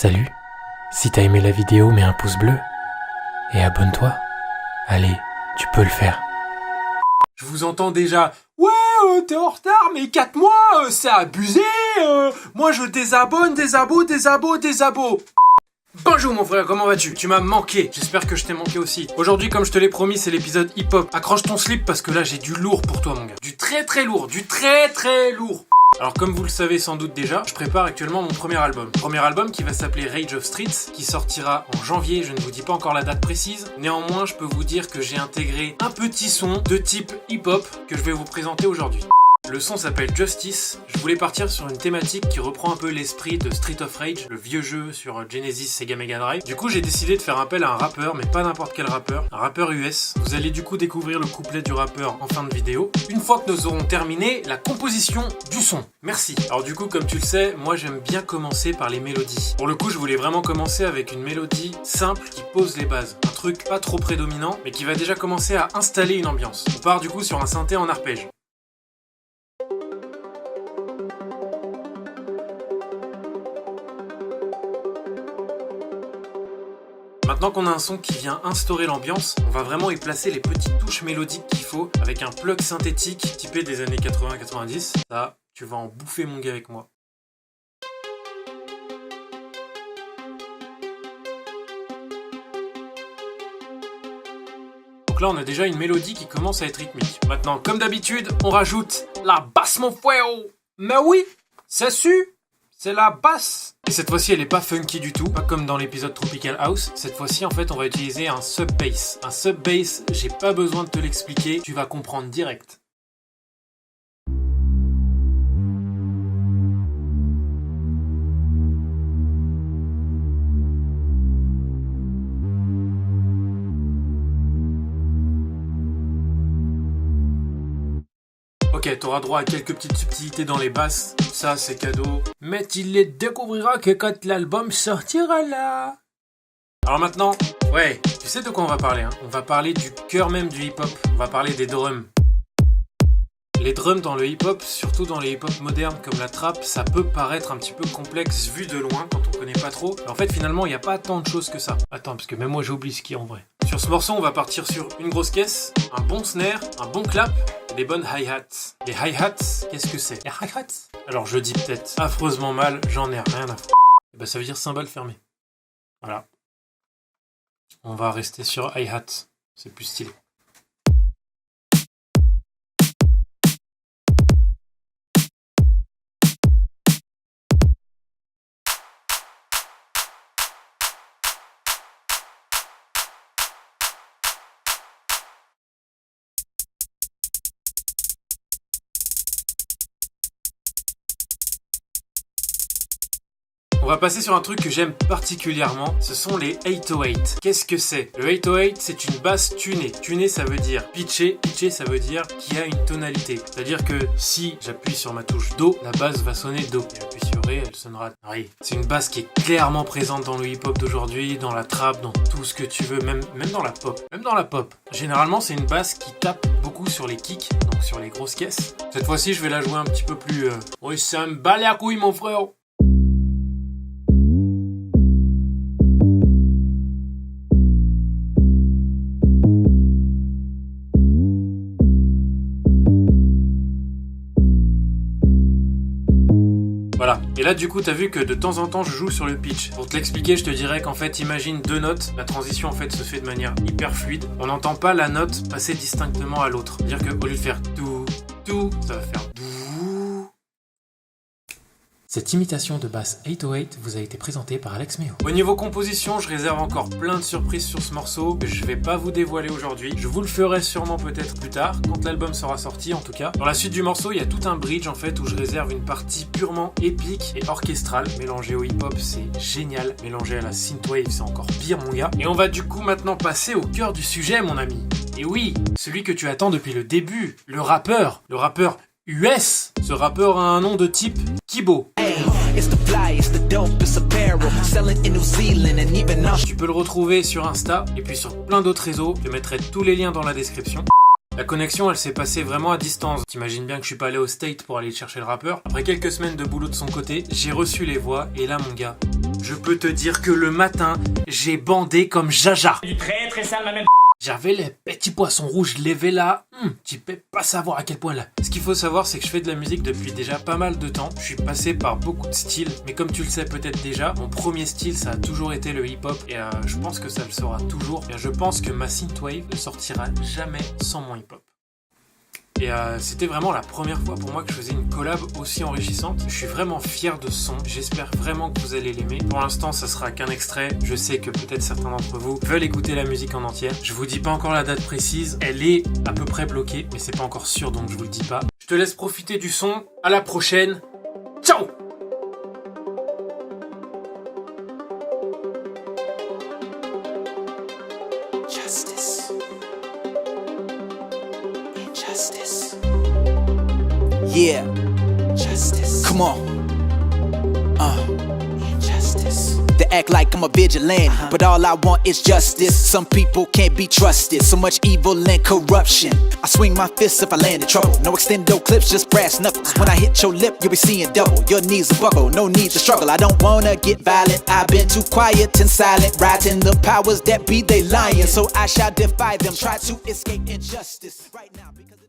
Salut, si t'as aimé la vidéo, mets un pouce bleu et abonne-toi. Allez, tu peux le faire. Je vous entends déjà. Ouais, t'es en retard, mais 4 mois, c'est abusé. Moi, je désabonne, désabo. Bonjour mon frère, comment vas-tu? Tu m'as manqué, j'espère que je t'ai manqué aussi. Aujourd'hui, comme je te l'ai promis, c'est l'épisode hip-hop. Accroche ton slip parce que là, j'ai du lourd pour toi mon gars. Du très lourd, du très lourd. Alors comme vous le savez sans doute déjà, je prépare actuellement mon premier album. Premier album qui va s'appeler Rage of Streets, qui sortira en janvier, je ne vous dis pas encore la date précise. Néanmoins, je peux vous dire que j'ai intégré un petit son de type hip-hop que je vais vous présenter aujourd'hui. Le son s'appelle Justice. Je voulais partir sur une thématique qui reprend un peu l'esprit de Street of Rage, le vieux jeu sur Genesis, Sega Mega Drive. Du coup, j'ai décidé de faire appel à un rappeur, mais pas n'importe quel rappeur, un rappeur US. Vous allez du coup découvrir le couplet du rappeur en fin de vidéo, une fois que nous aurons terminé la composition du son. Merci. Alors du coup, comme tu le sais, moi j'aime bien commencer par les mélodies. Pour le coup, je voulais vraiment commencer avec une mélodie simple qui pose les bases. Un truc pas trop prédominant, mais qui va déjà commencer à installer une ambiance. On part du coup sur un synthé en arpège. Maintenant qu'on a un son qui vient instaurer l'ambiance, on va vraiment y placer les petites touches mélodiques qu'il faut avec un plug synthétique typé des années 80-90. Ça, tu vas en bouffer mon gars avec moi. Donc là, on a déjà une mélodie qui commence à être rythmique. Maintenant, comme d'habitude, on rajoute la basse mon frère. Mais oui, c'est su. C'est la basse. Et cette fois-ci, elle est pas funky du tout, pas comme dans l'épisode Tropical House. Cette fois-ci, en fait, on va utiliser un sub-bass. Un sub-bass, j'ai pas besoin de te l'expliquer, tu vas comprendre direct. Ok, t'auras droit à quelques petites subtilités dans les basses, ça c'est cadeau. Mais tu les découvriras que quand l'album sortira là. Alors maintenant, ouais, tu sais de quoi on va parler, hein? On va parler du cœur même du hip-hop, on va parler des drums. Les drums dans le hip-hop, surtout dans les hip-hop modernes comme la trap, ça peut paraître un petit peu complexe vu de loin quand on connaît pas trop. Mais en fait, finalement, il n'y a pas tant de choses que ça. Attends, parce que même moi j'oublie ce qui est en vrai. Sur ce morceau, on va partir sur une grosse caisse, un bon snare, un bon clap, et des bonnes hi-hats. Les hi-hats, qu'est-ce que c'est? Les hi-hats? Alors je dis peut-être affreusement mal, j'en ai rien à foutre. Et bah ça veut dire cymbale fermée. Voilà. On va rester sur hi-hat, c'est plus stylé. On va passer sur un truc que j'aime particulièrement, ce sont les 808. Qu'est-ce que c'est? Le 808, c'est une basse tunée. Tunée, ça veut dire pitché. Pitché, ça veut dire qu'il y a une tonalité. C'est-à-dire que si j'appuie sur ma touche Do, la basse va sonner Do. Et j'appuie sur Ré, elle sonnera Ré. C'est une basse qui est clairement présente dans le hip-hop d'aujourd'hui, dans la trap, dans tout ce que tu veux, même dans la pop. Même dans la pop. Généralement, c'est une basse qui tape beaucoup sur les kicks, donc sur les grosses caisses. Cette fois-ci, je vais la jouer un petit peu plus... Oui, ça me bat la couille, mon frère. Voilà, et là du coup t'as vu que de temps en temps je joue sur le pitch. Pour te l'expliquer, je te dirais qu'en fait imagine deux notes, la transition en fait se fait de manière hyper fluide. On n'entend pas la note passer distinctement à l'autre. C'est-à-dire qu'au lieu de faire tout, ça va faire dou. Cette imitation de basse 808 vous a été présentée par Alex Meo. Au niveau composition, je réserve encore plein de surprises sur ce morceau que je vais pas vous dévoiler aujourd'hui. Je vous le ferai sûrement peut-être plus tard, quand l'album sera sorti en tout cas. Dans la suite du morceau, il y a tout un bridge en fait où je réserve une partie purement épique et orchestrale. Mélangé au hip-hop, c'est génial. Mélangé à la synthwave, c'est encore pire mon gars. Et on va du coup maintenant passer au cœur du sujet mon ami. Et oui, celui que tu attends depuis le début, le rappeur US. Ce rappeur a un nom de type Kibo. Tu peux le retrouver sur Insta et puis sur plein d'autres réseaux. Je mettrai tous les liens dans la description. La connexion, elle s'est passée vraiment à distance. T'imagines bien que je suis pas allé au State pour aller chercher le rappeur. Après quelques semaines de boulot de son côté, j'ai reçu les voix et là mon gars, je peux te dire que le matin, j'ai bandé comme Jaja. Du très sale ma même. J'avais les petits poissons rouges levés là. Tu peux pas savoir à quel point là. Ce qu'il faut savoir, c'est que je fais de la musique depuis déjà pas mal de temps. Je suis passé par beaucoup de styles. Mais comme tu le sais peut-être déjà, mon premier style, ça a toujours été le hip-hop. Et je pense que ça le sera toujours. Et je pense que ma synthwave ne sortira jamais sans mon hip-hop. Et c'était vraiment la première fois pour moi que je faisais une collab aussi enrichissante. Je suis vraiment fier de ce son. J'espère vraiment que vous allez l'aimer. Pour l'instant, ça sera qu'un extrait. Je sais que peut-être certains d'entre vous veulent écouter la musique en entière. Je vous dis pas encore la date précise. Elle est à peu près bloquée, mais c'est pas encore sûr, donc je vous le dis pas. Je te laisse profiter du son. À la prochaine. Ciao! Justice. Yeah. Justice. Come on. Injustice. They act like I'm a vigilante, but all I want is justice. Some people can't be trusted. So much evil and corruption. I swing my fists if I land in trouble. No extendo clips, just brass knuckles. When I hit your lip, you'll be seeing double. Your knees will buckle, no need to struggle. I don't wanna get violent. I've been too quiet and silent. Writing the powers that be, they lying. So I shall defy them. Try to escape injustice right now because